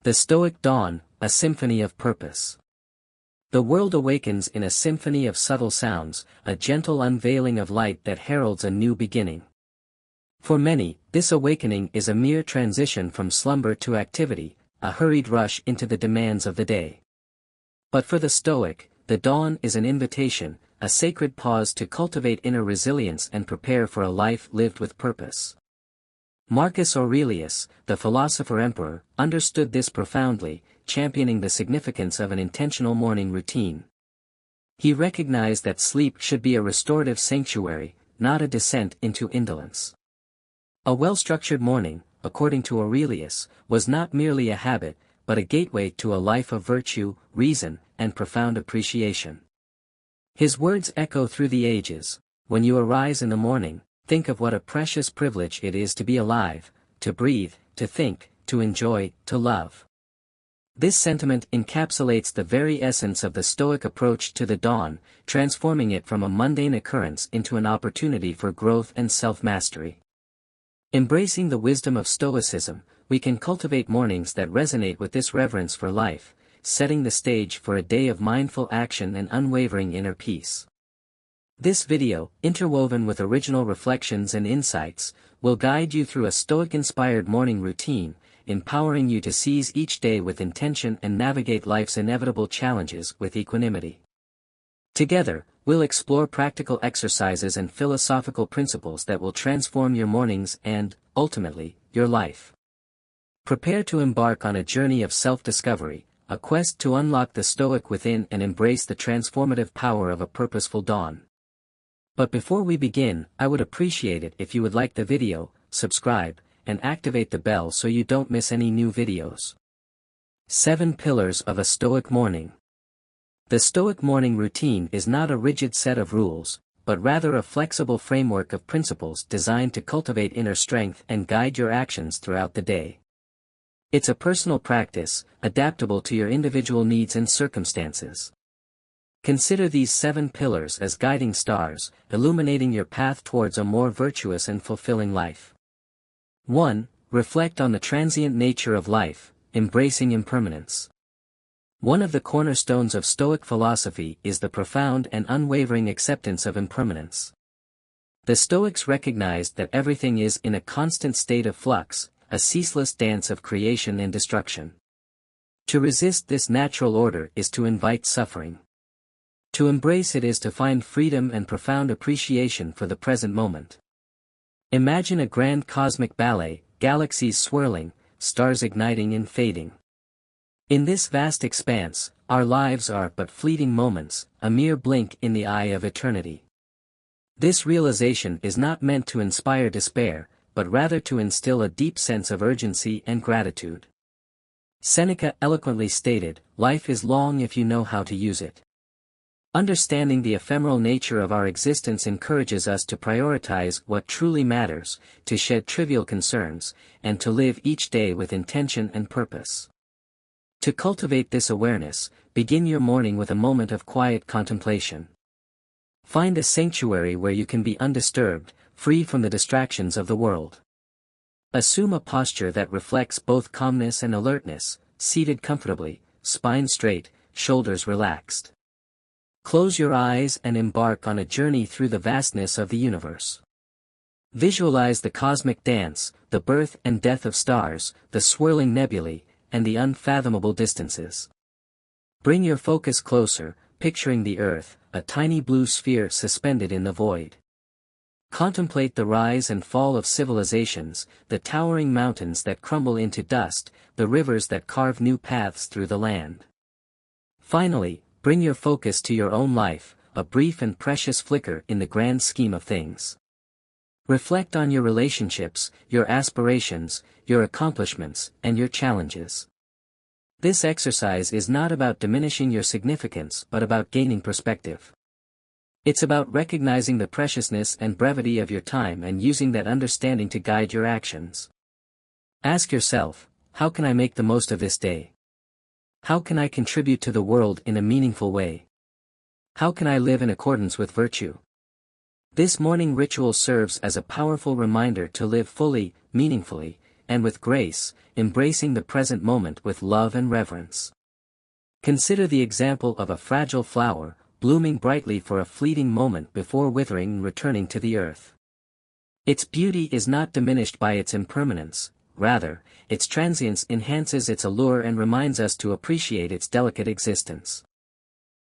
The Stoic Dawn, a symphony of purpose. The world awakens in a symphony of subtle sounds, a gentle unveiling of light that heralds a new beginning. For many, this awakening is a mere transition from slumber to activity, a hurried rush into the demands of the day. But for the Stoic, the dawn is an invitation, a sacred pause to cultivate inner resilience and prepare for a life lived with purpose. Marcus Aurelius, the philosopher-emperor, understood this profoundly, championing the significance of an intentional morning routine. He recognized that sleep should be a restorative sanctuary, not a descent into indolence. A well-structured morning, according to Aurelius, was not merely a habit, but a gateway to a life of virtue, reason, and profound appreciation. His words echo through the ages: when you arise in the morning, think of what a precious privilege it is to be alive, to breathe, to think, to enjoy, to love. This sentiment encapsulates the very essence of the Stoic approach to the dawn, transforming it from a mundane occurrence into an opportunity for growth and self-mastery. Embracing the wisdom of Stoicism, we can cultivate mornings that resonate with this reverence for life, setting the stage for a day of mindful action and unwavering inner peace. This video, interwoven with original reflections and insights, will guide you through a Stoic-inspired morning routine, empowering you to seize each day with intention and navigate life's inevitable challenges with equanimity. Together, we'll explore practical exercises and philosophical principles that will transform your mornings and, ultimately, your life. Prepare to embark on a journey of self-discovery, a quest to unlock the Stoic within and embrace the transformative power of a purposeful dawn. But before we begin, I would appreciate it if you would like the video, subscribe, and activate the bell so you don't miss any new videos. 7 Pillars of a Stoic Morning. The Stoic morning routine is not a rigid set of rules, but rather a flexible framework of principles designed to cultivate inner strength and guide your actions throughout the day. It's a personal practice, adaptable to your individual needs and circumstances. Consider these 7 pillars as guiding stars, illuminating your path towards a more virtuous and fulfilling life. 1. Reflect on the transient nature of life, embracing impermanence. One of the cornerstones of Stoic philosophy is the profound and unwavering acceptance of impermanence. The Stoics recognized that everything is in a constant state of flux, a ceaseless dance of creation and destruction. To resist this natural order is to invite suffering. To embrace it is to find freedom and profound appreciation for the present moment. Imagine a grand cosmic ballet, galaxies swirling, stars igniting and fading. In this vast expanse, our lives are but fleeting moments, a mere blink in the eye of eternity. This realization is not meant to inspire despair, but rather to instill a deep sense of urgency and gratitude. Seneca eloquently stated, "Life is long if you know how to use it." Understanding the ephemeral nature of our existence encourages us to prioritize what truly matters, to shed trivial concerns, and to live each day with intention and purpose. To cultivate this awareness, begin your morning with a moment of quiet contemplation. Find a sanctuary where you can be undisturbed, free from the distractions of the world. Assume a posture that reflects both calmness and alertness, seated comfortably, spine straight, shoulders relaxed. Close your eyes and embark on a journey through the vastness of the universe. Visualize the cosmic dance, the birth and death of stars, the swirling nebulae, and the unfathomable distances. Bring your focus closer, picturing the Earth, a tiny blue sphere suspended in the void. Contemplate the rise and fall of civilizations, the towering mountains that crumble into dust, the rivers that carve new paths through the land. Finally, bring your focus to your own life, a brief and precious flicker in the grand scheme of things. Reflect on your relationships, your aspirations, your accomplishments, and your challenges. This exercise is not about diminishing your significance but about gaining perspective. It's about recognizing the preciousness and brevity of your time and using that understanding to guide your actions. Ask yourself, how can I make the most of this day? How can I contribute to the world in a meaningful way? How can I live in accordance with virtue? This morning ritual serves as a powerful reminder to live fully, meaningfully, and with grace, embracing the present moment with love and reverence. Consider the example of a fragile flower, blooming brightly for a fleeting moment before withering and returning to the earth. Its beauty is not diminished by its impermanence, rather, its transience enhances its allure and reminds us to appreciate its delicate existence.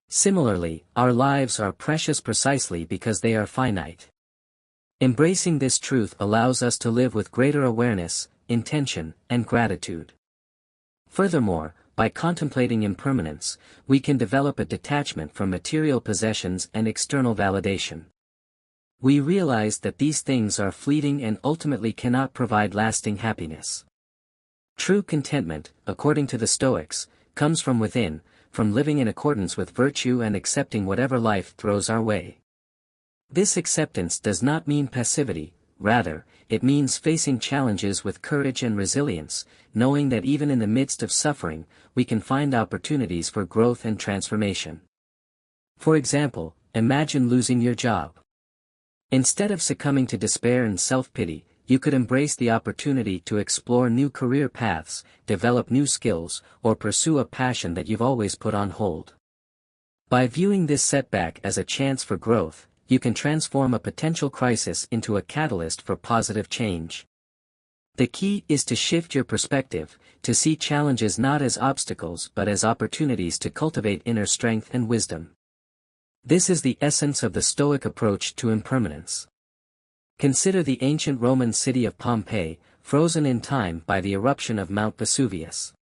Similarly, our lives are precious precisely because they are finite. Embracing this truth allows us to live with greater awareness, intention, and gratitude. Furthermore, by contemplating impermanence, we can develop a detachment from material possessions and external validation. We realize that these things are fleeting and ultimately cannot provide lasting happiness. True contentment, according to the Stoics, comes from within, from living in accordance with virtue and accepting whatever life throws our way. This acceptance does not mean passivity, rather, it means facing challenges with courage and resilience, knowing that even in the midst of suffering, we can find opportunities for growth and transformation. For example, imagine losing your job. Instead of succumbing to despair and self-pity, you could embrace the opportunity to explore new career paths, develop new skills, or pursue a passion that you've always put on hold. By viewing this setback as a chance for growth, you can transform a potential crisis into a catalyst for positive change. The key is to shift your perspective, to see challenges not as obstacles but as opportunities to cultivate inner strength and wisdom. This is the essence of the Stoic approach to impermanence. Consider the ancient Roman city of Pompeii, frozen in time by the eruption of Mount Vesuvius.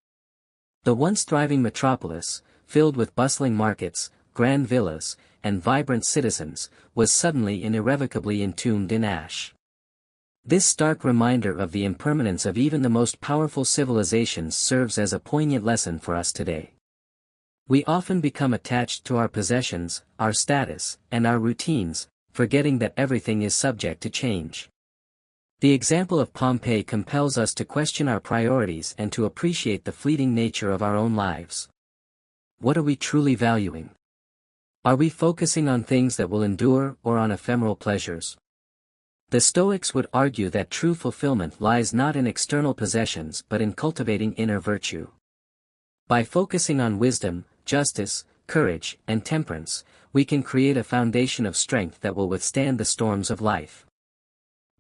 The once thriving metropolis, filled with bustling markets, grand villas, and vibrant citizens, was suddenly and irrevocably entombed in ash. This stark reminder of the impermanence of even the most powerful civilizations serves as a poignant lesson for us today. We often become attached to our possessions, our status, and our routines, forgetting that everything is subject to change. The example of Pompeii compels us to question our priorities and to appreciate the fleeting nature of our own lives. What are we truly valuing? Are we focusing on things that will endure or on ephemeral pleasures? The Stoics would argue that true fulfillment lies not in external possessions but in cultivating inner virtue. By focusing on wisdom, justice, courage, and temperance, we can create a foundation of strength that will withstand the storms of life.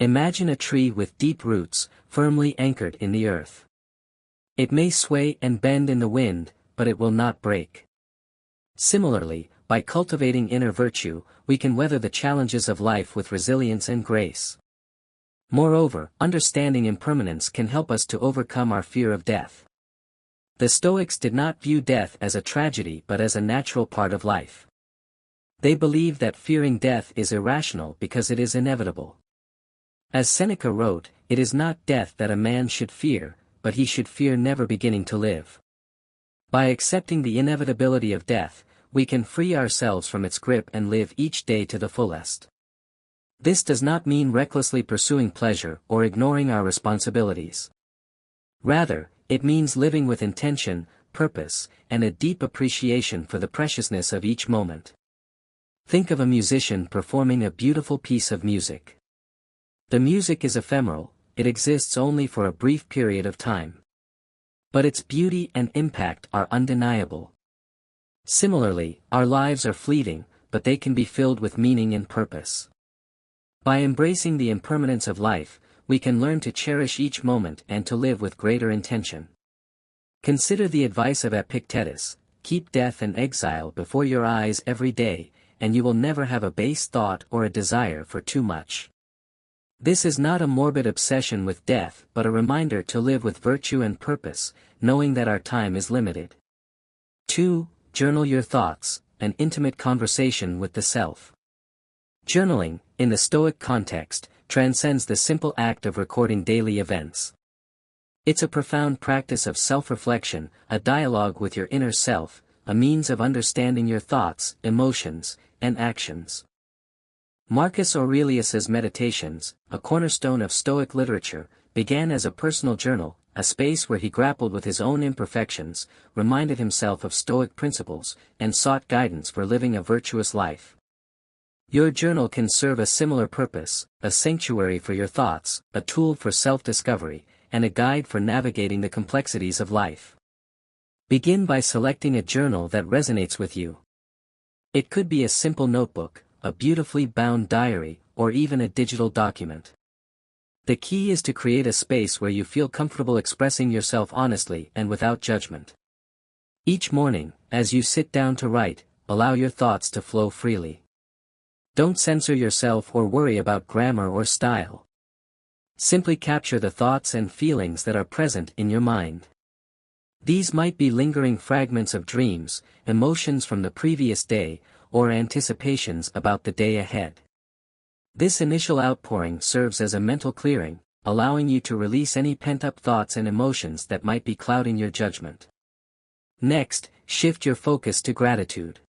Imagine a tree with deep roots, firmly anchored in the earth. It may sway and bend in the wind, but it will not break. Similarly, by cultivating inner virtue, we can weather the challenges of life with resilience and grace. Moreover, understanding impermanence can help us to overcome our fear of death. The Stoics did not view death as a tragedy but as a natural part of life. They believed that fearing death is irrational because it is inevitable. As Seneca wrote, it is not death that a man should fear, but he should fear never beginning to live. By accepting the inevitability of death, we can free ourselves from its grip and live each day to the fullest. This does not mean recklessly pursuing pleasure or ignoring our responsibilities. Rather, it means living with intention, purpose, and a deep appreciation for the preciousness of each moment. Think of a musician performing a beautiful piece of music. The music is ephemeral, it exists only for a brief period of time. But its beauty and impact are undeniable. Similarly, our lives are fleeting, but they can be filled with meaning and purpose. By embracing the impermanence of life, we can learn to cherish each moment and to live with greater intention. Consider the advice of Epictetus: keep death and exile before your eyes every day, and you will never have a base thought or a desire for too much. This is not a morbid obsession with death but a reminder to live with virtue and purpose, knowing that our time is limited. 2. Journal your thoughts, an intimate conversation with the self. Journaling, in the Stoic context, transcends the simple act of recording daily events. It's a profound practice of self-reflection, a dialogue with your inner self, a means of understanding your thoughts, emotions, and actions. Marcus Aurelius's Meditations, a cornerstone of Stoic literature, began as a personal journal, a space where he grappled with his own imperfections, reminded himself of Stoic principles, and sought guidance for living a virtuous life. Your journal can serve a similar purpose, a sanctuary for your thoughts, a tool for self-discovery, and a guide for navigating the complexities of life. Begin by selecting a journal that resonates with you. It could be a simple notebook, a beautifully bound diary, or even a digital document. The key is to create a space where you feel comfortable expressing yourself honestly and without judgment. Each morning, as you sit down to write, allow your thoughts to flow freely. Don't censor yourself or worry about grammar or style. Simply capture the thoughts and feelings that are present in your mind. These might be lingering fragments of dreams, emotions from the previous day, or anticipations about the day ahead. This initial outpouring serves as a mental clearing, allowing you to release any pent-up thoughts and emotions that might be clouding your judgment. Next, shift your focus to gratitude.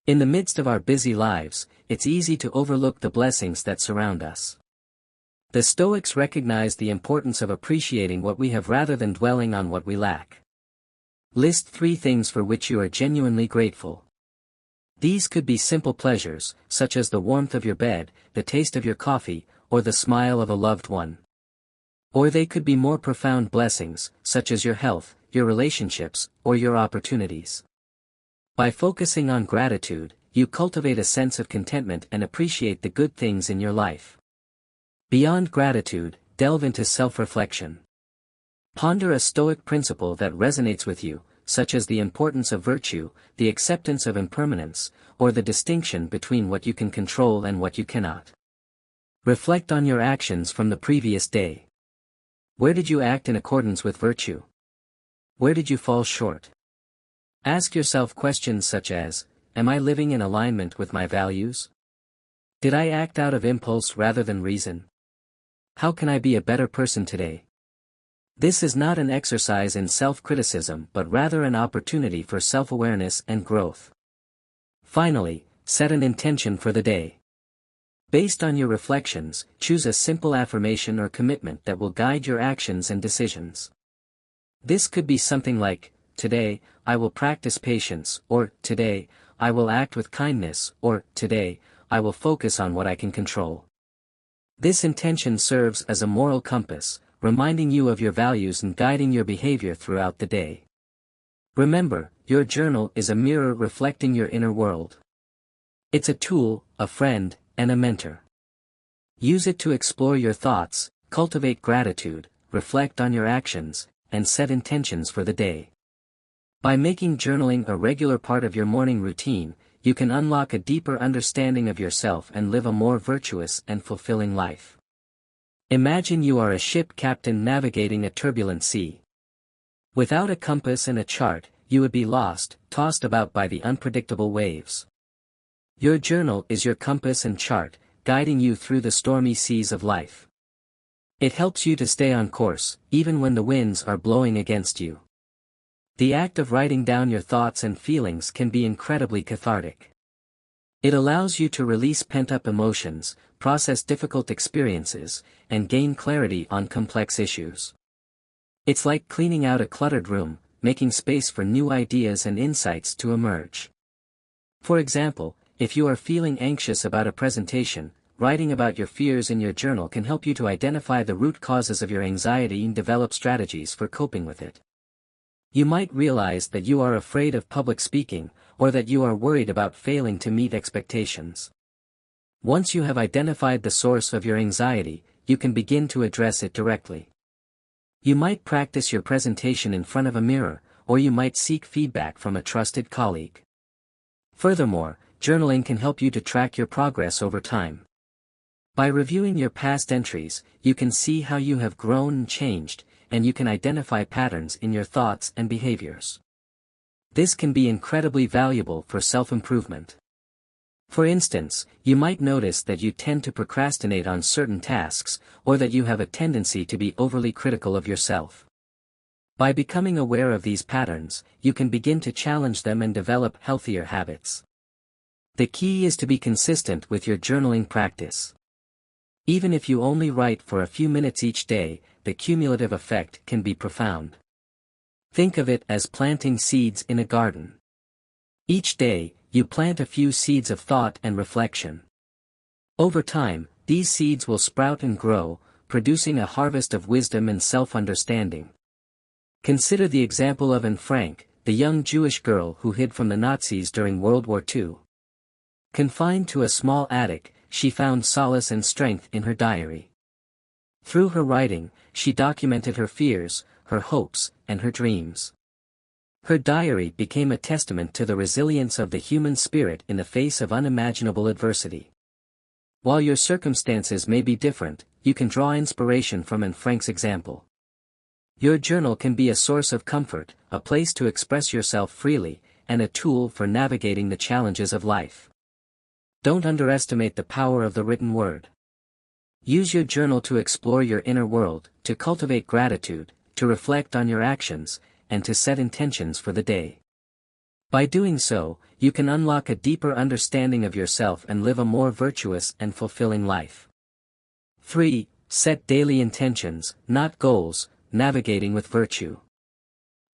In the midst of our busy lives, it's easy to overlook the blessings that surround us. The Stoics recognize the importance of appreciating what we have rather than dwelling on what we lack. List 3 things for which you are genuinely grateful. These could be simple pleasures, such as the warmth of your bed, the taste of your coffee, or the smile of a loved one. Or they could be more profound blessings, such as your health, your relationships, or your opportunities. By focusing on gratitude, you cultivate a sense of contentment and appreciate the good things in your life. Beyond gratitude, delve into self-reflection. Ponder a Stoic principle that resonates with you, such as the importance of virtue, the acceptance of impermanence, or the distinction between what you can control and what you cannot. Reflect on your actions from the previous day. Where did you act in accordance with virtue? Where did you fall short? Ask yourself questions such as, am I living in alignment with my values? Did I act out of impulse rather than reason? How can I be a better person today? This is not an exercise in self-criticism but rather an opportunity for self-awareness and growth. Finally, set an intention for the day. Based on your reflections, choose a simple affirmation or commitment that will guide your actions and decisions. This could be something like, today, I will practice patience, or today, I will act with kindness, or today, I will focus on what I can control. This intention serves as a moral compass, reminding you of your values and guiding your behavior throughout the day. Remember, your journal is a mirror reflecting your inner world. It's a tool, a friend, and a mentor. Use it to explore your thoughts, cultivate gratitude, reflect on your actions, and set intentions for the day. By making journaling a regular part of your morning routine, you can unlock a deeper understanding of yourself and live a more virtuous and fulfilling life. Imagine you are a ship captain navigating a turbulent sea. Without a compass and a chart, you would be lost, tossed about by the unpredictable waves. Your journal is your compass and chart, guiding you through the stormy seas of life. It helps you to stay on course, even when the winds are blowing against you. The act of writing down your thoughts and feelings can be incredibly cathartic. It allows you to release pent-up emotions, process difficult experiences, and gain clarity on complex issues. It's like cleaning out a cluttered room, making space for new ideas and insights to emerge. For example, if you are feeling anxious about a presentation, writing about your fears in your journal can help you to identify the root causes of your anxiety and develop strategies for coping with it. You might realize that you are afraid of public speaking, or that you are worried about failing to meet expectations. Once you have identified the source of your anxiety, you can begin to address it directly. You might practice your presentation in front of a mirror, or you might seek feedback from a trusted colleague. Furthermore, journaling can help you to track your progress over time. By reviewing your past entries, you can see how you have grown and changed, and you can identify patterns in your thoughts and behaviors. This can be incredibly valuable for self-improvement. For instance, you might notice that you tend to procrastinate on certain tasks, or that you have a tendency to be overly critical of yourself. By becoming aware of these patterns, you can begin to challenge them and develop healthier habits. The key is to be consistent with your journaling practice. Even if you only write for a few minutes each day, the cumulative effect can be profound. Think of it as planting seeds in a garden. Each day, you plant a few seeds of thought and reflection. Over time, these seeds will sprout and grow, producing a harvest of wisdom and self-understanding. Consider the example of Anne Frank, the young Jewish girl who hid from the Nazis during World War II. Confined to a small attic, she found solace and strength in her diary. Through her writing, she documented her fears, her hopes, and her dreams. Her diary became a testament to the resilience of the human spirit in the face of unimaginable adversity. While your circumstances may be different, you can draw inspiration from Anne Frank's example. Your journal can be a source of comfort, a place to express yourself freely, and a tool for navigating the challenges of life. Don't underestimate the power of the written word. Use your journal to explore your inner world, to cultivate gratitude, to reflect on your actions, and to set intentions for the day. By doing so, you can unlock a deeper understanding of yourself and live a more virtuous and fulfilling life. 3. Set daily intentions, not goals, navigating with virtue.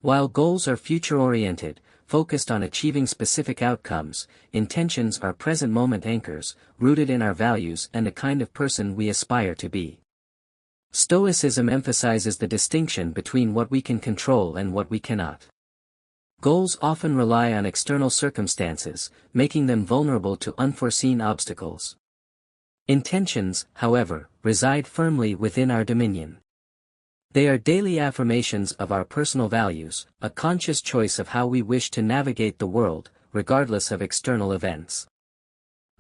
While goals are future-oriented, focused on achieving specific outcomes, intentions are present-moment anchors, rooted in our values and the kind of person we aspire to be. Stoicism emphasizes the distinction between what we can control and what we cannot. Goals often rely on external circumstances, making them vulnerable to unforeseen obstacles. Intentions, however, reside firmly within our dominion. They are daily affirmations of our personal values, a conscious choice of how we wish to navigate the world, regardless of external events.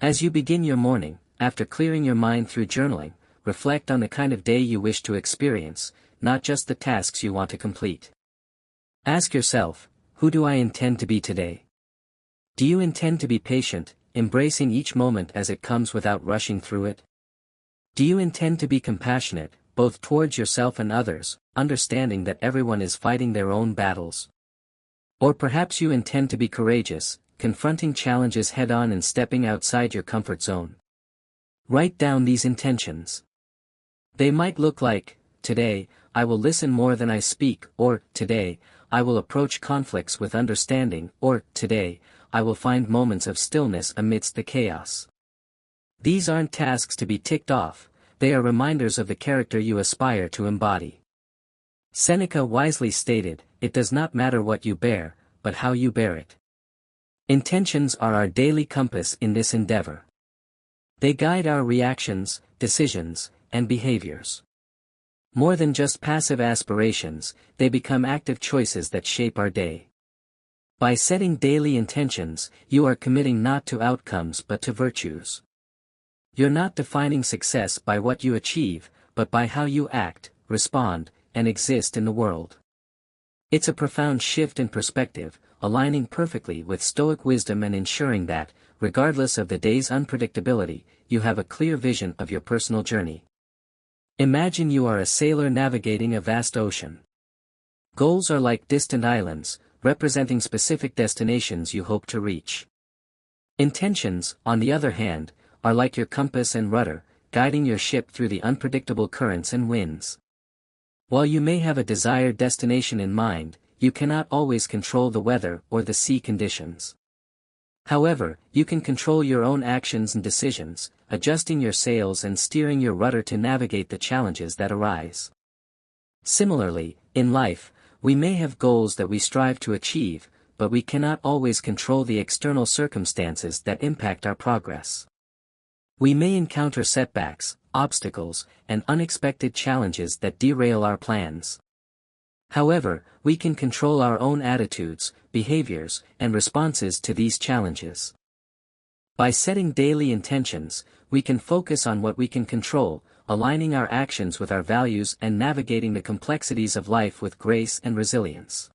As you begin your morning, after clearing your mind through journaling, reflect on the kind of day you wish to experience, not just the tasks you want to complete. Ask yourself, who do I intend to be today? Do you intend to be patient, embracing each moment as it comes without rushing through it? Do you intend to be compassionate, both towards yourself and others, understanding that everyone is fighting their own battles? Or perhaps you intend to be courageous, confronting challenges head-on and stepping outside your comfort zone. Write down these intentions. They might look like, today, I will listen more than I speak, or, today, I will approach conflicts with understanding, or, today, I will find moments of stillness amidst the chaos. These aren't tasks to be ticked off, they are reminders of the character you aspire to embody. Seneca wisely stated, "It does not matter what you bear, but how you bear it." Intentions are our daily compass in this endeavor. They guide our reactions, decisions, and behaviors. More than just passive aspirations, they become active choices that shape our day. By setting daily intentions, you are committing not to outcomes but to virtues. You're not defining success by what you achieve, but by how you act, respond, and exist in the world. It's a profound shift in perspective, aligning perfectly with Stoic wisdom and ensuring that, regardless of the day's unpredictability, you have a clear vision of your personal journey. Imagine you are a sailor navigating a vast ocean. Goals are like distant islands, representing specific destinations you hope to reach. Intentions, on the other hand, are like your compass and rudder, guiding your ship through the unpredictable currents and winds. While you may have a desired destination in mind, you cannot always control the weather or the sea conditions. However, you can control your own actions and decisions, adjusting your sails and steering your rudder to navigate the challenges that arise. Similarly, in life, we may have goals that we strive to achieve, but we cannot always control the external circumstances that impact our progress. We may encounter setbacks, obstacles, and unexpected challenges that derail our plans. However, we can control our own attitudes, behaviors, and responses to these challenges. By setting daily intentions, we can focus on what we can control, aligning our actions with our values and navigating the complexities of life with grace and resilience.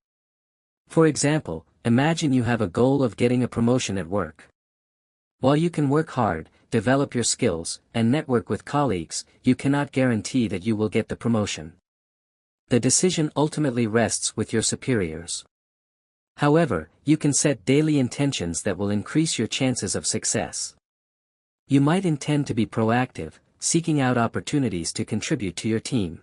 For example, imagine you have a goal of getting a promotion at work. While you can work hard, develop your skills, and network with colleagues, you cannot guarantee that you will get the promotion. The decision ultimately rests with your superiors. However, you can set daily intentions that will increase your chances of success. You might intend to be proactive, seeking out opportunities to contribute to your team.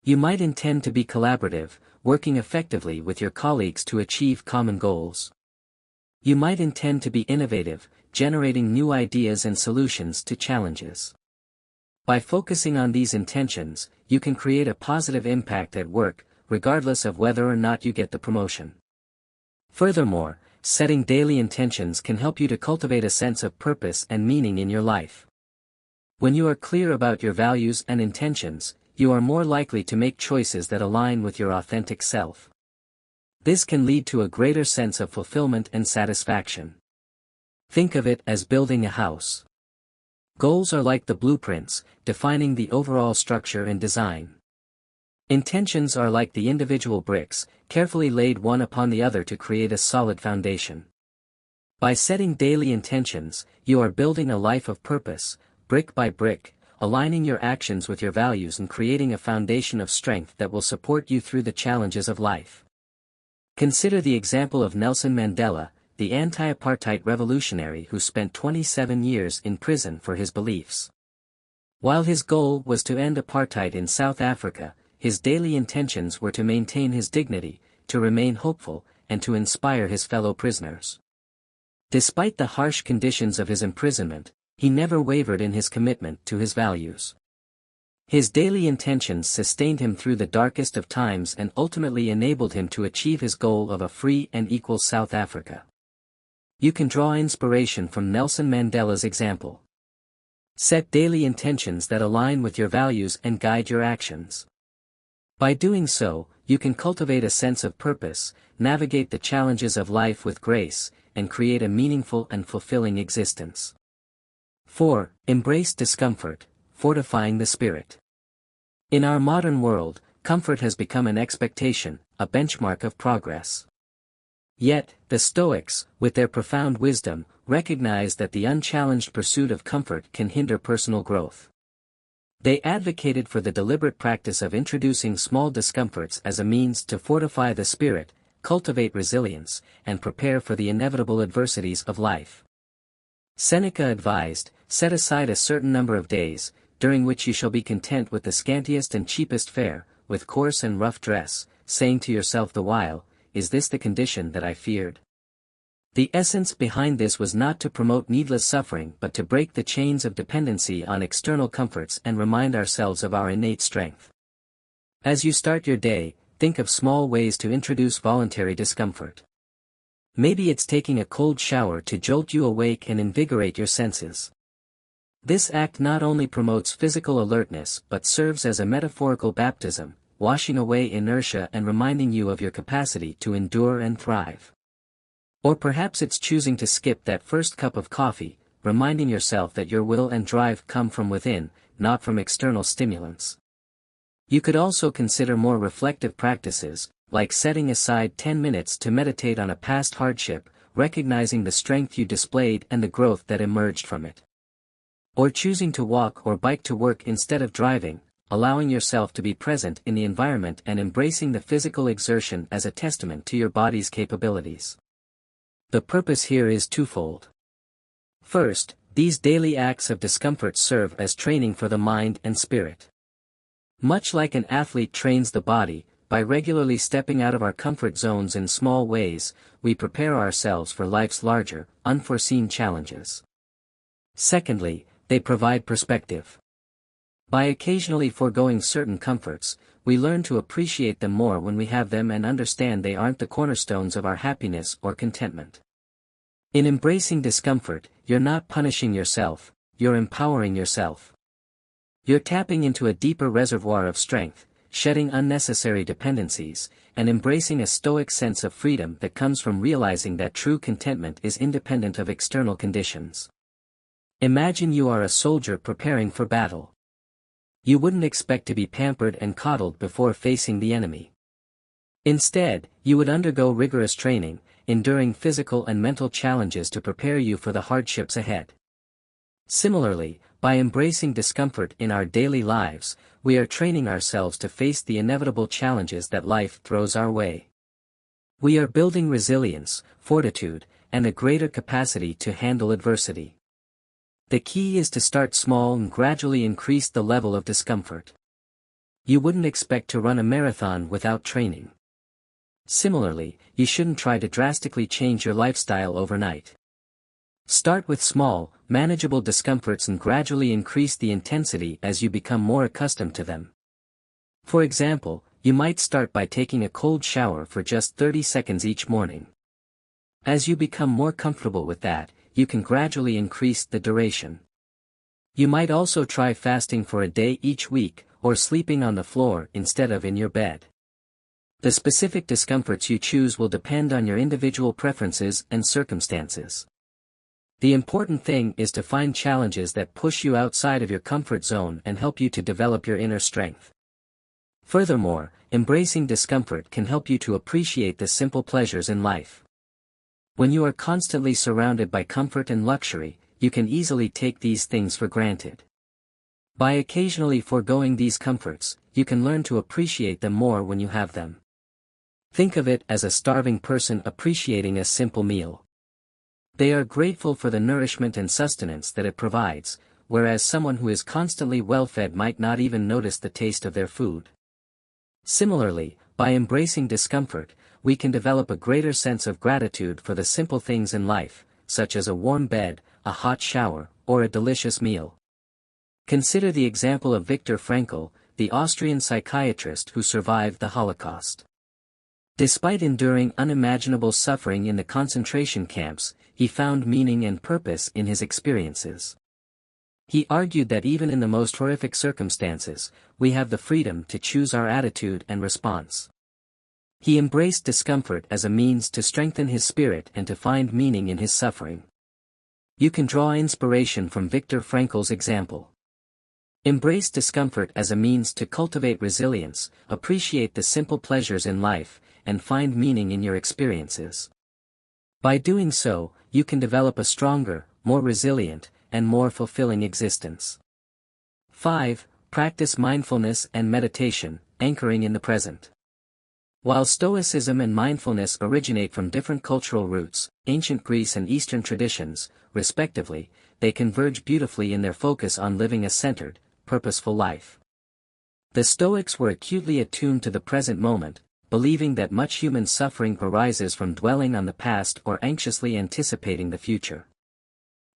You might intend to be collaborative, working effectively with your colleagues to achieve common goals. You might intend to be innovative, generating new ideas and solutions to challenges. By focusing on these intentions, you can create a positive impact at work, regardless of whether or not you get the promotion. Furthermore, setting daily intentions can help you to cultivate a sense of purpose and meaning in your life. When you are clear about your values and intentions, you are more likely to make choices that align with your authentic self. This can lead to a greater sense of fulfillment and satisfaction. Think of it as building a house. Goals are like the blueprints, defining the overall structure and design. Intentions are like the individual bricks, carefully laid one upon the other to create a solid foundation. By setting daily intentions, you are building a life of purpose, brick by brick, aligning your actions with your values and creating a foundation of strength that will support you through the challenges of life. Consider the example of Nelson Mandela, the anti-apartheid revolutionary who spent 27 years in prison for his beliefs. While his goal was to end apartheid in South Africa, his daily intentions were to maintain his dignity, to remain hopeful, and to inspire his fellow prisoners. Despite the harsh conditions of his imprisonment, he never wavered in his commitment to his values. His daily intentions sustained him through the darkest of times and ultimately enabled him to achieve his goal of a free and equal South Africa. You can draw inspiration from Nelson Mandela's example. Set daily intentions that align with your values and guide your actions. By doing so, you can cultivate a sense of purpose, navigate the challenges of life with grace, and create a meaningful and fulfilling existence. 4. Embrace discomfort, fortifying the spirit. In our modern world, comfort has become an expectation, a benchmark of progress. Yet, the Stoics, with their profound wisdom, recognize that the unchallenged pursuit of comfort can hinder personal growth. They advocated for the deliberate practice of introducing small discomforts as a means to fortify the spirit, cultivate resilience, and prepare for the inevitable adversities of life. Seneca advised, set aside a certain number of days, during which you shall be content with the scantiest and cheapest fare, with coarse and rough dress, saying to yourself the while, is this the condition that I feared? The essence behind this was not to promote needless suffering but to break the chains of dependency on external comforts and remind ourselves of our innate strength. As you start your day, think of small ways to introduce voluntary discomfort. Maybe it's taking a cold shower to jolt you awake and invigorate your senses. This act not only promotes physical alertness but serves as a metaphorical baptism, washing away inertia and reminding you of your capacity to endure and thrive. Or perhaps it's choosing to skip that first cup of coffee, reminding yourself that your will and drive come from within, not from external stimulants. You could also consider more reflective practices, like setting aside 10 minutes to meditate on a past hardship, recognizing the strength you displayed and the growth that emerged from it. Or choosing to walk or bike to work instead of driving, allowing yourself to be present in the environment and embracing the physical exertion as a testament to your body's capabilities. The purpose here is twofold. First, these daily acts of discomfort serve as training for the mind and spirit. Much like an athlete trains the body, by regularly stepping out of our comfort zones in small ways, we prepare ourselves for life's larger, unforeseen challenges. Secondly, they provide perspective. By occasionally foregoing certain comforts, we learn to appreciate them more when we have them and understand they aren't the cornerstones of our happiness or contentment. In embracing discomfort, you're not punishing yourself, you're empowering yourself. You're tapping into a deeper reservoir of strength, shedding unnecessary dependencies, and embracing a stoic sense of freedom that comes from realizing that true contentment is independent of external conditions. Imagine you are a soldier preparing for battle. You wouldn't expect to be pampered and coddled before facing the enemy. Instead, you would undergo rigorous training, enduring physical and mental challenges to prepare you for the hardships ahead. Similarly, by embracing discomfort in our daily lives, we are training ourselves to face the inevitable challenges that life throws our way. We are building resilience, fortitude, and a greater capacity to handle adversity. The key is to start small and gradually increase the level of discomfort. You wouldn't expect to run a marathon without training. Similarly, you shouldn't try to drastically change your lifestyle overnight. Start with small, manageable discomforts and gradually increase the intensity as you become more accustomed to them. For example, you might start by taking a cold shower for just 30 seconds each morning. As you become more comfortable with that, you can gradually increase the duration. You might also try fasting for a day each week, or sleeping on the floor instead of in your bed. The specific discomforts you choose will depend on your individual preferences and circumstances. The important thing is to find challenges that push you outside of your comfort zone and help you to develop your inner strength. Furthermore, embracing discomfort can help you to appreciate the simple pleasures in life. When you are constantly surrounded by comfort and luxury, you can easily take these things for granted. By occasionally foregoing these comforts, you can learn to appreciate them more when you have them. Think of it as a starving person appreciating a simple meal. They are grateful for the nourishment and sustenance that it provides, whereas someone who is constantly well-fed might not even notice the taste of their food. Similarly, by embracing discomfort, we can develop a greater sense of gratitude for the simple things in life, such as a warm bed, a hot shower, or a delicious meal. Consider the example of Viktor Frankl, the Austrian psychiatrist who survived the Holocaust. Despite enduring unimaginable suffering in the concentration camps, he found meaning and purpose in his experiences. He argued that even in the most horrific circumstances, we have the freedom to choose our attitude and response. He embraced discomfort as a means to strengthen his spirit and to find meaning in his suffering. You can draw inspiration from Viktor Frankl's example. Embrace discomfort as a means to cultivate resilience, appreciate the simple pleasures in life, and find meaning in your experiences. By doing so, you can develop a stronger, more resilient, and more fulfilling existence. 5. Practice mindfulness and meditation, anchoring in the present. While Stoicism and mindfulness originate from different cultural roots, ancient Greece and Eastern traditions, respectively, they converge beautifully in their focus on living a centered, purposeful life. The Stoics were acutely attuned to the present moment, believing that much human suffering arises from dwelling on the past or anxiously anticipating the future.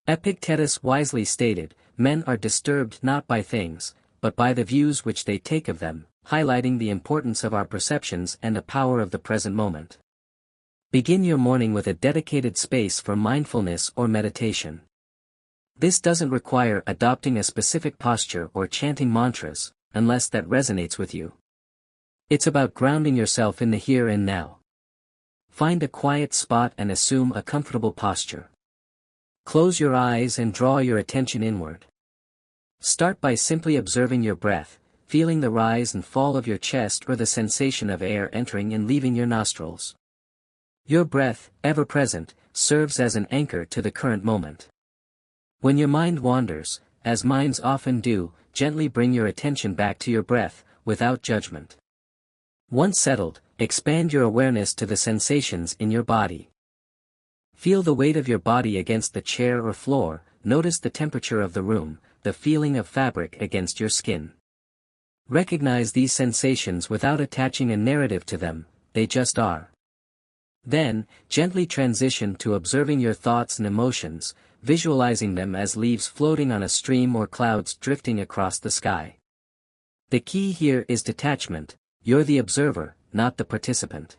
Epictetus wisely stated, "Men are disturbed not by things, but by the views which they take of them," highlighting the importance of our perceptions and the power of the present moment. Begin your morning with a dedicated space for mindfulness or meditation. This doesn't require adopting a specific posture or chanting mantras, unless that resonates with you. It's about grounding yourself in the here and now. Find a quiet spot and assume a comfortable posture. Close your eyes and draw your attention inward. Start by simply observing your breath, feeling the rise and fall of your chest or the sensation of air entering and leaving your nostrils. Your breath, ever present, serves as an anchor to the current moment. When your mind wanders, as minds often do, gently bring your attention back to your breath, without judgment. Once settled, expand your awareness to the sensations in your body. Feel the weight of your body against the chair or floor, notice the temperature of the room, the feeling of fabric against your skin. Recognize these sensations without attaching a narrative to them, they just are. Then, gently transition to observing your thoughts and emotions, visualizing them as leaves floating on a stream or clouds drifting across the sky. The key here is detachment. You're the observer, not the participant.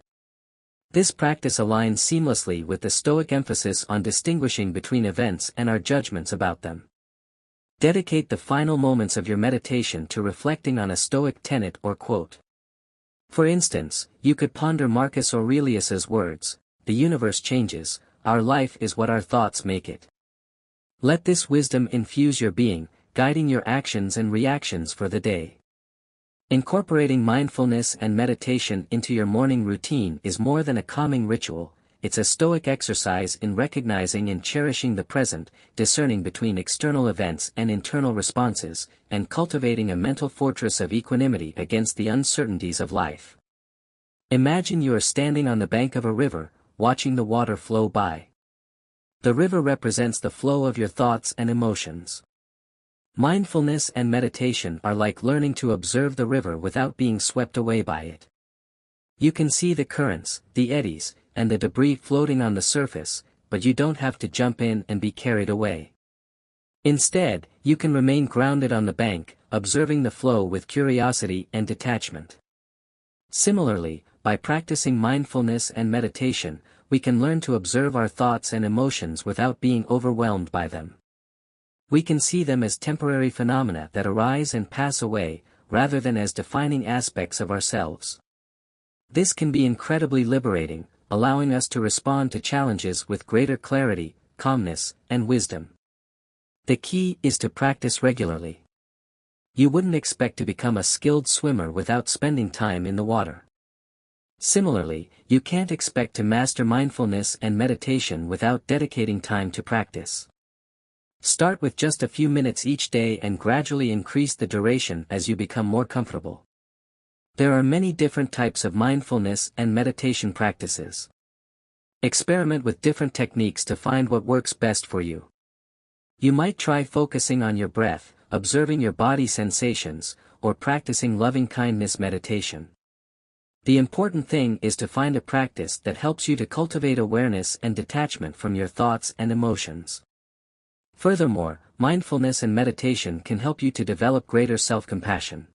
This practice aligns seamlessly with the Stoic emphasis on distinguishing between events and our judgments about them. Dedicate the final moments of your meditation to reflecting on a Stoic tenet or quote. For instance, you could ponder Marcus Aurelius's words, "The universe changes, our life is what our thoughts make it." Let this wisdom infuse your being, guiding your actions and reactions for the day. Incorporating mindfulness and meditation into your morning routine is more than a calming ritual, it's a Stoic exercise in recognizing and cherishing the present, discerning between external events and internal responses, and cultivating a mental fortress of equanimity against the uncertainties of life. Imagine you are standing on the bank of a river, watching the water flow by. The river represents the flow of your thoughts and emotions. Mindfulness and meditation are like learning to observe the river without being swept away by it. You can see the currents, the eddies, and the debris floating on the surface, but you don't have to jump in and be carried away. Instead, you can remain grounded on the bank, observing the flow with curiosity and detachment. Similarly, by practicing mindfulness and meditation, we can learn to observe our thoughts and emotions without being overwhelmed by them. We can see them as temporary phenomena that arise and pass away, rather than as defining aspects of ourselves. This can be incredibly liberating, allowing us to respond to challenges with greater clarity, calmness, and wisdom. The key is to practice regularly. You wouldn't expect to become a skilled swimmer without spending time in the water. Similarly, you can't expect to master mindfulness and meditation without dedicating time to practice. Start with just a few minutes each day and gradually increase the duration as you become more comfortable. There are many different types of mindfulness and meditation practices. Experiment with different techniques to find what works best for you. You might try focusing on your breath, observing your body sensations, or practicing loving-kindness meditation. The important thing is to find a practice that helps you to cultivate awareness and detachment from your thoughts and emotions. Furthermore, mindfulness and meditation can help you to develop greater self-compassion.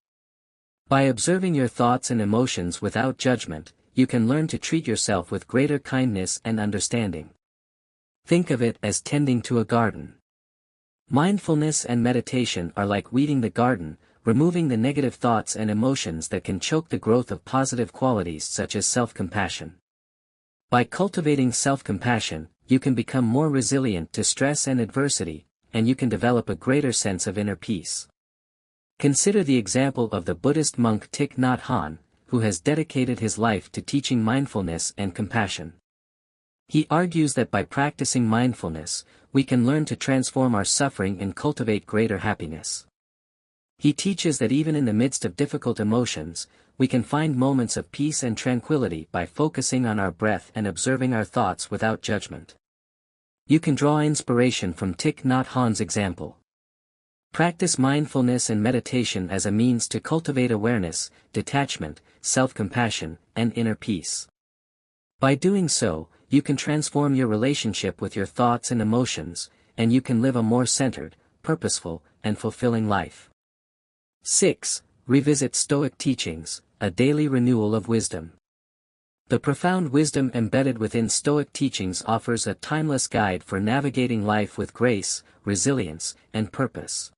By observing your thoughts and emotions without judgment, you can learn to treat yourself with greater kindness and understanding. Think of it as tending to a garden. Mindfulness and meditation are like weeding the garden, removing the negative thoughts and emotions that can choke the growth of positive qualities such as self-compassion. By cultivating self-compassion, you can become more resilient to stress and adversity, and you can develop a greater sense of inner peace. Consider the example of the Buddhist monk Thich Nhat Hanh, who has dedicated his life to teaching mindfulness and compassion. He argues that by practicing mindfulness, we can learn to transform our suffering and cultivate greater happiness. He teaches that even in the midst of difficult emotions, we can find moments of peace and tranquility by focusing on our breath and observing our thoughts without judgment. You can draw inspiration from Thich Nhat Hanh's example. Practice mindfulness and meditation as a means to cultivate awareness, detachment, self-compassion, and inner peace. By doing so, you can transform your relationship with your thoughts and emotions, and you can live a more centered, purposeful, and fulfilling life. 6. Revisit Stoic teachings, a daily renewal of wisdom. The profound wisdom embedded within Stoic teachings offers a timeless guide for navigating life with grace, resilience, and purpose.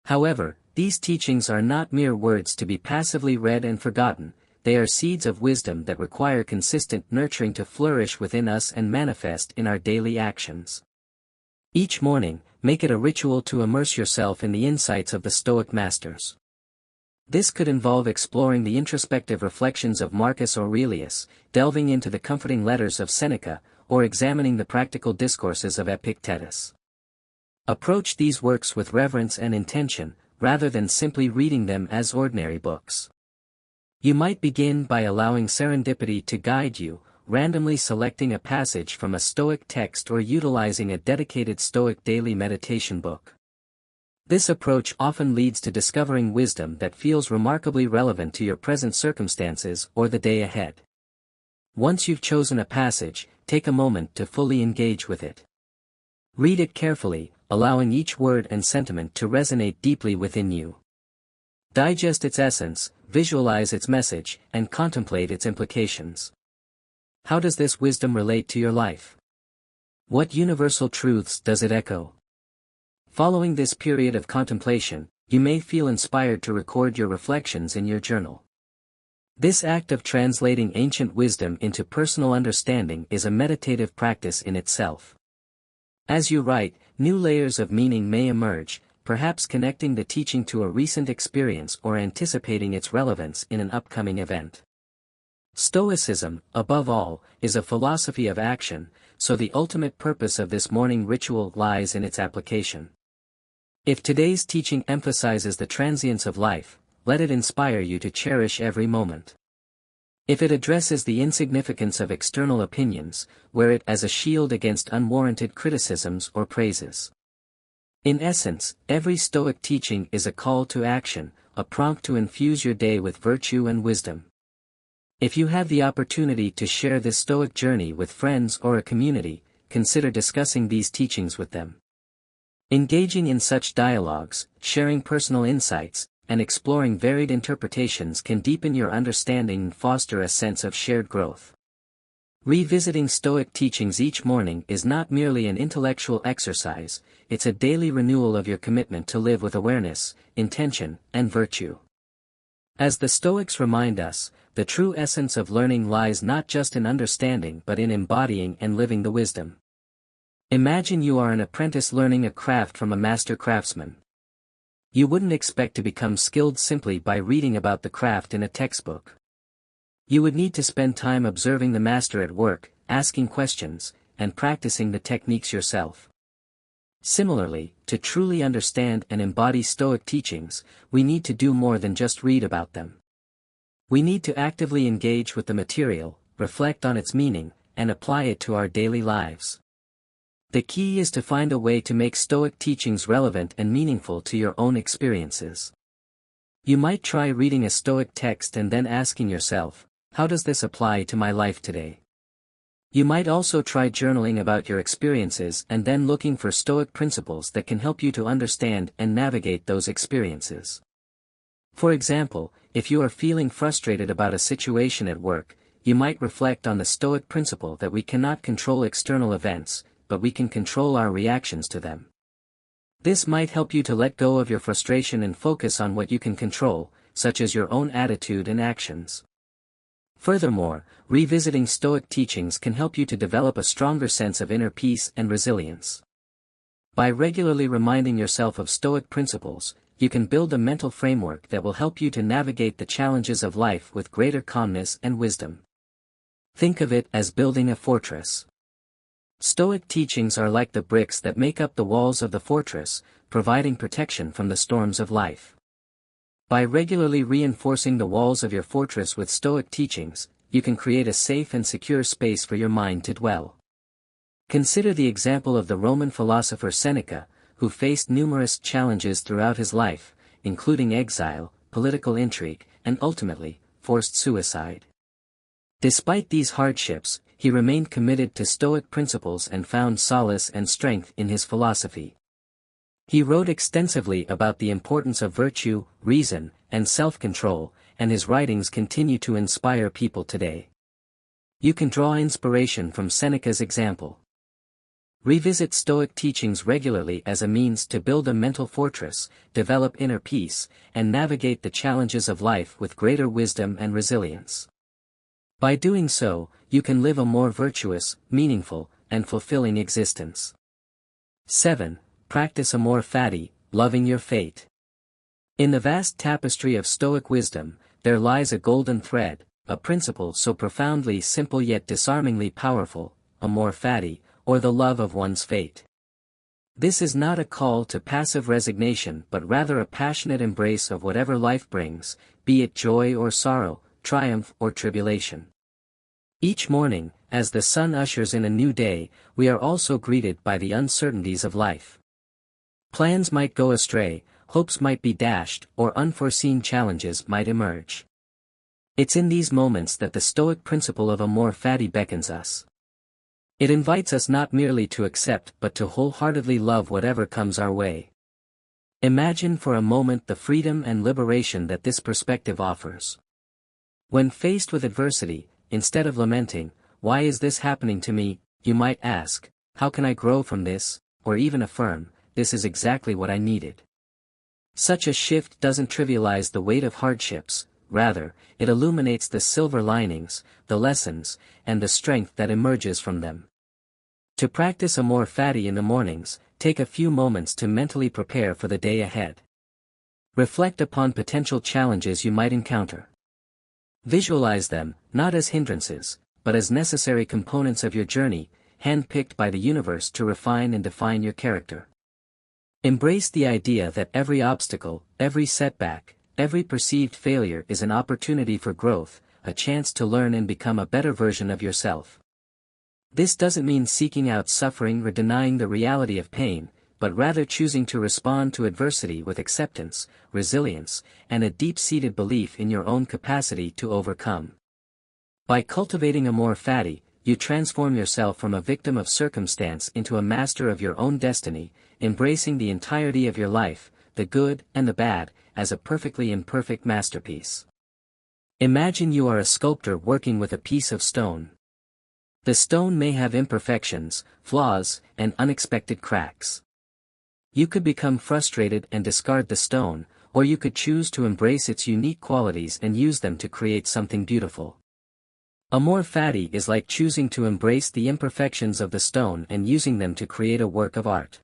However, these teachings are not mere words to be passively read and forgotten. They are seeds of wisdom that require consistent nurturing to flourish within us and manifest in our daily actions. Each morning, make it a ritual to immerse yourself in the insights of the Stoic masters. This could involve exploring the introspective reflections of Marcus Aurelius, delving into the comforting letters of Seneca, or examining the practical discourses of Epictetus. Approach these works with reverence and intention, rather than simply reading them as ordinary books. You might begin by allowing serendipity to guide you, randomly selecting a passage from a Stoic text or utilizing a dedicated Stoic daily meditation book. This approach often leads to discovering wisdom that feels remarkably relevant to your present circumstances or the day ahead. Once you've chosen a passage, take a moment to fully engage with it. Read it carefully, allowing each word and sentiment to resonate deeply within you. Digest its essence, visualize its message, and contemplate its implications. How does this wisdom relate to your life? What universal truths does it echo? Following this period of contemplation, you may feel inspired to record your reflections in your journal. This act of translating ancient wisdom into personal understanding is a meditative practice in itself. As you write, new layers of meaning may emerge, perhaps connecting the teaching to a recent experience or anticipating its relevance in an upcoming event. Stoicism, above all, is a philosophy of action, so the ultimate purpose of this morning ritual lies in its application. If today's teaching emphasizes the transience of life, let it inspire you to cherish every moment. If it addresses the insignificance of external opinions, wear it as a shield against unwarranted criticisms or praises. In essence, every Stoic teaching is a call to action, a prompt to infuse your day with virtue and wisdom. If you have the opportunity to share this Stoic journey with friends or a community, consider discussing these teachings with them. Engaging in such dialogues, sharing personal insights, and exploring varied interpretations can deepen your understanding and foster a sense of shared growth. Revisiting Stoic teachings each morning is not merely an intellectual exercise, it's a daily renewal of your commitment to live with awareness, intention, and virtue. As the Stoics remind us, the true essence of learning lies not just in understanding but in embodying and living the wisdom. Imagine you are an apprentice learning a craft from a master craftsman. You wouldn't expect to become skilled simply by reading about the craft in a textbook. You would need to spend time observing the master at work, asking questions, and practicing the techniques yourself. Similarly, to truly understand and embody Stoic teachings, we need to do more than just read about them. We need to actively engage with the material, reflect on its meaning, and apply it to our daily lives. The key is to find a way to make Stoic teachings relevant and meaningful to your own experiences. You might try reading a Stoic text and then asking yourself, how does this apply to my life today? You might also try journaling about your experiences and then looking for Stoic principles that can help you to understand and navigate those experiences. For example, if you are feeling frustrated about a situation at work, you might reflect on the Stoic principle that we cannot control external events, but we can control our reactions to them. This might help you to let go of your frustration and focus on what you can control, such as your own attitude and actions. Furthermore, revisiting Stoic teachings can help you to develop a stronger sense of inner peace and resilience. By regularly reminding yourself of Stoic principles, you can build a mental framework that will help you to navigate the challenges of life with greater calmness and wisdom. Think of it as building a fortress. Stoic teachings are like the bricks that make up the walls of the fortress, providing protection from the storms of life. By regularly reinforcing the walls of your fortress with Stoic teachings, you can create a safe and secure space for your mind to dwell. Consider the example of the Roman philosopher Seneca, who faced numerous challenges throughout his life, including exile, political intrigue, and ultimately, forced suicide. Despite these hardships, he remained committed to Stoic principles and found solace and strength in his philosophy. He wrote extensively about the importance of virtue, reason, and self-control, and his writings continue to inspire people today. You can draw inspiration from Seneca's example. Revisit Stoic teachings regularly as a means to build a mental fortress, develop inner peace, and navigate the challenges of life with greater wisdom and resilience. By doing so, you can live a more virtuous, meaningful, and fulfilling existence. 7. Practice amor fati, loving your fate. In the vast tapestry of Stoic wisdom, there lies a golden thread, a principle so profoundly simple yet disarmingly powerful, amor fati, or the love of one's fate. This is not a call to passive resignation but rather a passionate embrace of whatever life brings, be it joy or sorrow, triumph or tribulation. Each morning, as the sun ushers in a new day, we are also greeted by the uncertainties of life. Plans might go astray, hopes might be dashed, or unforeseen challenges might emerge. It's in these moments that the Stoic principle of amor fati beckons us. It invites us not merely to accept but to wholeheartedly love whatever comes our way. Imagine for a moment the freedom and liberation that this perspective offers. When faced with adversity, instead of lamenting, "Why is this happening to me?" you might ask, "How can I grow from this?" or even affirm, "This is exactly what I needed." Such a shift doesn't trivialize the weight of hardships, rather, it illuminates the silver linings, the lessons, and the strength that emerges from them. To practice amor fati in the mornings, take a few moments to mentally prepare for the day ahead. Reflect upon potential challenges you might encounter. Visualize them, not as hindrances, but as necessary components of your journey, handpicked by the universe to refine and define your character. Embrace the idea that every obstacle, every setback, every perceived failure is an opportunity for growth, a chance to learn and become a better version of yourself. This doesn't mean seeking out suffering or denying the reality of pain, but rather choosing to respond to adversity with acceptance, resilience, and a deep-seated belief in your own capacity to overcome. By cultivating amor fati, you transform yourself from a victim of circumstance into a master of your own destiny, embracing the entirety of your life, the good and the bad, as a perfectly imperfect masterpiece. Imagine you are a sculptor working with a piece of stone. The stone may have imperfections, flaws, and unexpected cracks. You could become frustrated and discard the stone, or you could choose to embrace its unique qualities and use them to create something beautiful. Amor fati is like choosing to embrace the imperfections of the stone and using them to create a work of art.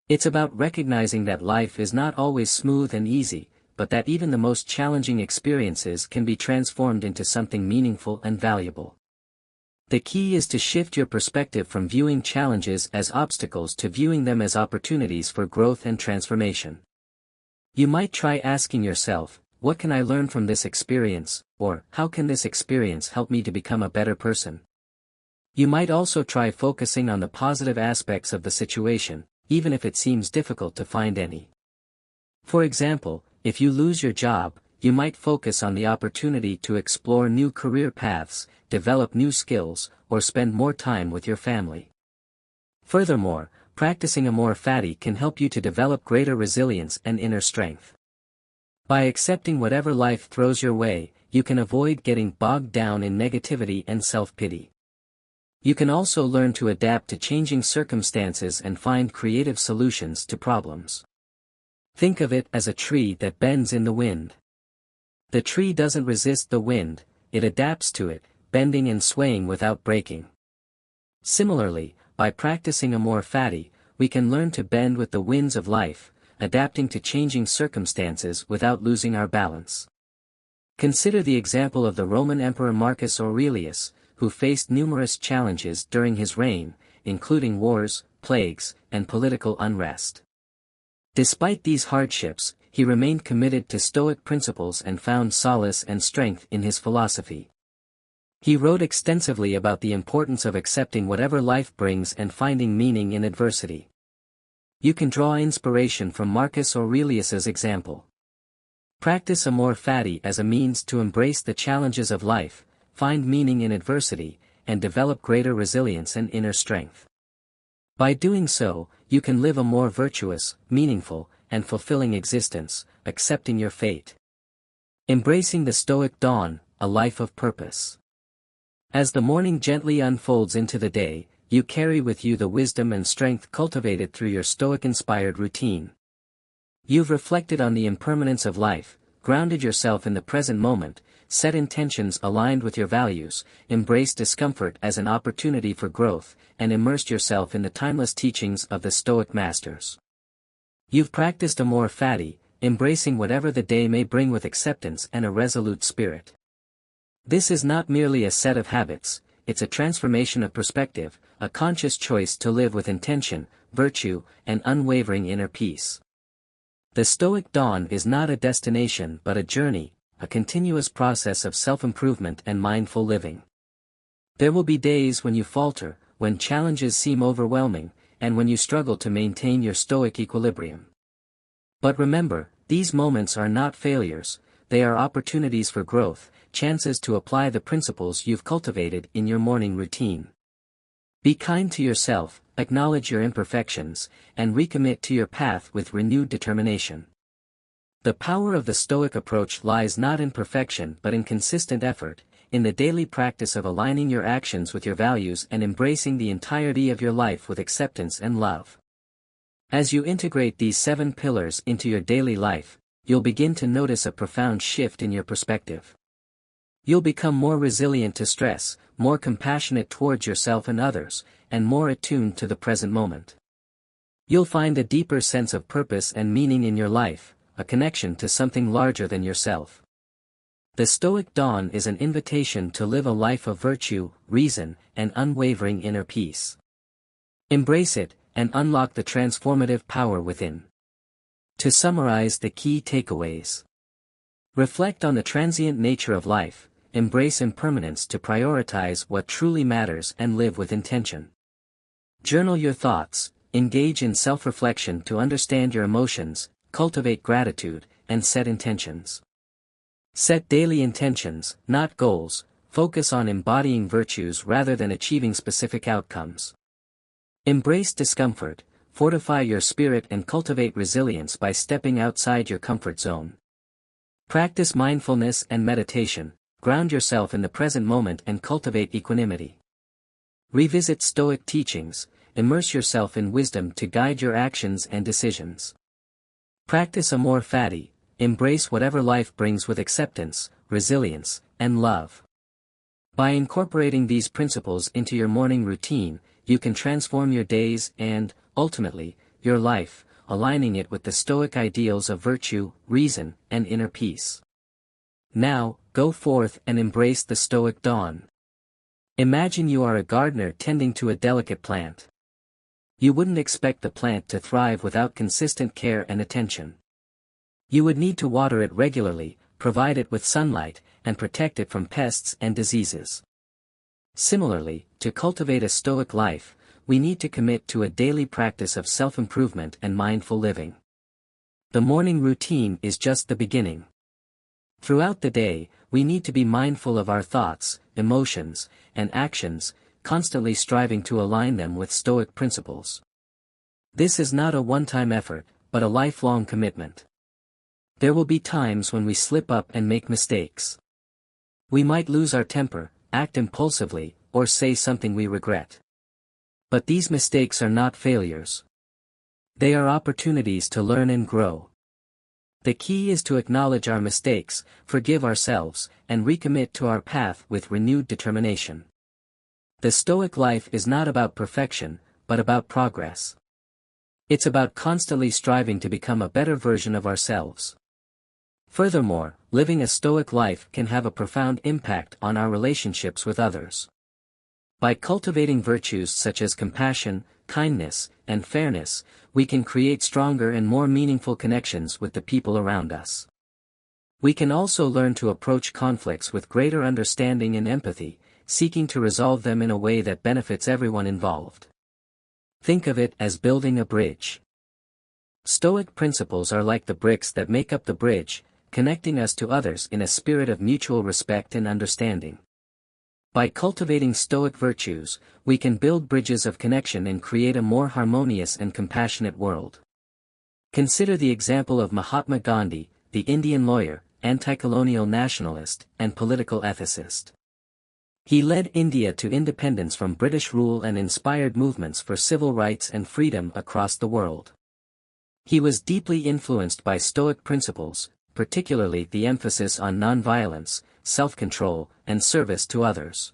It's about recognizing that life is not always smooth and easy, but that even the most challenging experiences can be transformed into something meaningful and valuable. The key is to shift your perspective from viewing challenges as obstacles to viewing them as opportunities for growth and transformation. You might try asking yourself, what can I learn from this experience, or how can this experience help me to become a better person? You might also try focusing on the positive aspects of the situation, even if it seems difficult to find any. For example, if you lose your job, you might focus on the opportunity to explore new career paths, develop new skills, or spend more time with your family. Furthermore, practicing amor fati can help you to develop greater resilience and inner strength. By accepting whatever life throws your way, you can avoid getting bogged down in negativity and self-pity. You can also learn to adapt to changing circumstances and find creative solutions to problems. Think of it as a tree that bends in the wind. The tree doesn't resist the wind, it adapts to it, bending and swaying without breaking. Similarly, by practicing amor fati, we can learn to bend with the winds of life, adapting to changing circumstances without losing our balance. Consider the example of the Roman Emperor Marcus Aurelius, who faced numerous challenges during his reign, including wars, plagues, and political unrest. Despite these hardships, he remained committed to Stoic principles and found solace and strength in his philosophy. He wrote extensively about the importance of accepting whatever life brings and finding meaning in adversity. You can draw inspiration from Marcus Aurelius's example. Practice amor fati as a means to embrace the challenges of life, find meaning in adversity, and develop greater resilience and inner strength. By doing so, you can live a more virtuous, meaningful, and fulfilling existence, accepting your fate. Embracing the Stoic dawn, a life of purpose. As the morning gently unfolds into the day, you carry with you the wisdom and strength cultivated through your Stoic-inspired routine. You've reflected on the impermanence of life, grounded yourself in the present moment, set intentions aligned with your values, embraced discomfort as an opportunity for growth, and immersed yourself in the timeless teachings of the Stoic masters. You've practiced amor fati, embracing whatever the day may bring with acceptance and a resolute spirit. This is not merely a set of habits, it's a transformation of perspective, a conscious choice to live with intention, virtue, and unwavering inner peace. The Stoic dawn is not a destination but a journey, a continuous process of self-improvement and mindful living. There will be days when you falter, when challenges seem overwhelming, and when you struggle to maintain your Stoic equilibrium. But remember, these moments are not failures, they are opportunities for growth, chances to apply the principles you've cultivated in your morning routine. Be kind to yourself, acknowledge your imperfections, and recommit to your path with renewed determination. The power of the Stoic approach lies not in perfection but in consistent effort, in the daily practice of aligning your actions with your values and embracing the entirety of your life with acceptance and love. As you integrate these 7 pillars into your daily life, you'll begin to notice a profound shift in your perspective. You'll become more resilient to stress, more compassionate towards yourself and others, and more attuned to the present moment. You'll find a deeper sense of purpose and meaning in your life, a connection to something larger than yourself. The Stoic dawn is an invitation to live a life of virtue, reason, and unwavering inner peace. Embrace it, and unlock the transformative power within. To summarize the key takeaways. Reflect on the transient nature of life, embrace impermanence to prioritize what truly matters and live with intention. Journal your thoughts, engage in self-reflection to understand your emotions, cultivate gratitude, and set intentions. Set daily intentions, not goals, focus on embodying virtues rather than achieving specific outcomes. Embrace discomfort, fortify your spirit and cultivate resilience by stepping outside your comfort zone. Practice mindfulness and meditation, ground yourself in the present moment and cultivate equanimity. Revisit Stoic teachings, immerse yourself in wisdom to guide your actions and decisions. Practice amor fati, embrace whatever life brings with acceptance, resilience, and love. By incorporating these principles into your morning routine, you can transform your days and, ultimately, your life, aligning it with the Stoic ideals of virtue, reason, and inner peace. Now, go forth and embrace the Stoic dawn. Imagine you are a gardener tending to a delicate plant. You wouldn't expect the plant to thrive without consistent care and attention. You would need to water it regularly, provide it with sunlight, and protect it from pests and diseases. Similarly, to cultivate a Stoic life, we need to commit to a daily practice of self-improvement and mindful living. The morning routine is just the beginning. Throughout the day, we need to be mindful of our thoughts, emotions, and actions, constantly striving to align them with Stoic principles. This is not a one-time effort, but a lifelong commitment. There will be times when we slip up and make mistakes. We might lose our temper, act impulsively, or say something we regret. But these mistakes are not failures. They are opportunities to learn and grow. The key is to acknowledge our mistakes, forgive ourselves, and recommit to our path with renewed determination. The Stoic life is not about perfection, but about progress. It's about constantly striving to become a better version of ourselves. Furthermore, living a Stoic life can have a profound impact on our relationships with others. By cultivating virtues such as compassion, kindness, and fairness, we can create stronger and more meaningful connections with the people around us. We can also learn to approach conflicts with greater understanding and empathy, seeking to resolve them in a way that benefits everyone involved. Think of it as building a bridge. Stoic principles are like the bricks that make up the bridge, connecting us to others in a spirit of mutual respect and understanding. By cultivating Stoic virtues, we can build bridges of connection and create a more harmonious and compassionate world. Consider the example of Mahatma Gandhi, the Indian lawyer, anti-colonial nationalist, and political ethicist. He led India to independence from British rule and inspired movements for civil rights and freedom across the world. He was deeply influenced by Stoic principles, particularly the emphasis on nonviolence, self-control, and service to others.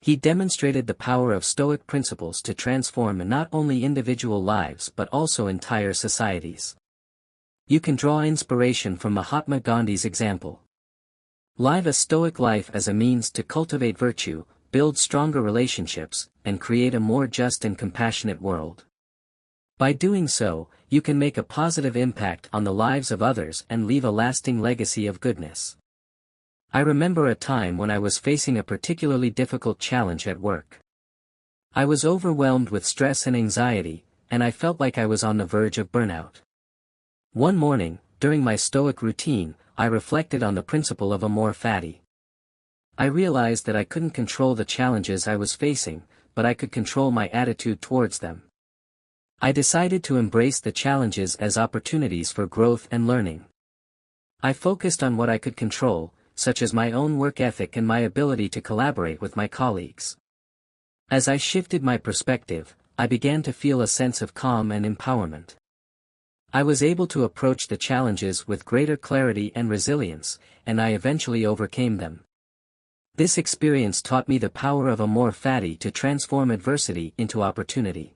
He demonstrated the power of Stoic principles to transform not only individual lives but also entire societies. You can draw inspiration from Mahatma Gandhi's example. Live a Stoic life as a means to cultivate virtue, build stronger relationships, and create a more just and compassionate world. By doing so, you can make a positive impact on the lives of others and leave a lasting legacy of goodness. I remember a time when I was facing a particularly difficult challenge at work. I was overwhelmed with stress and anxiety, and I felt like I was on the verge of burnout. One morning, during my Stoic routine, I reflected on the principle of amor fati. I realized that I couldn't control the challenges I was facing, but I could control my attitude towards them. I decided to embrace the challenges as opportunities for growth and learning. I focused on what I could control, such as my own work ethic and my ability to collaborate with my colleagues. As I shifted my perspective, I began to feel a sense of calm and empowerment. I was able to approach the challenges with greater clarity and resilience, and I eventually overcame them. This experience taught me the power of amor fati to transform adversity into opportunity.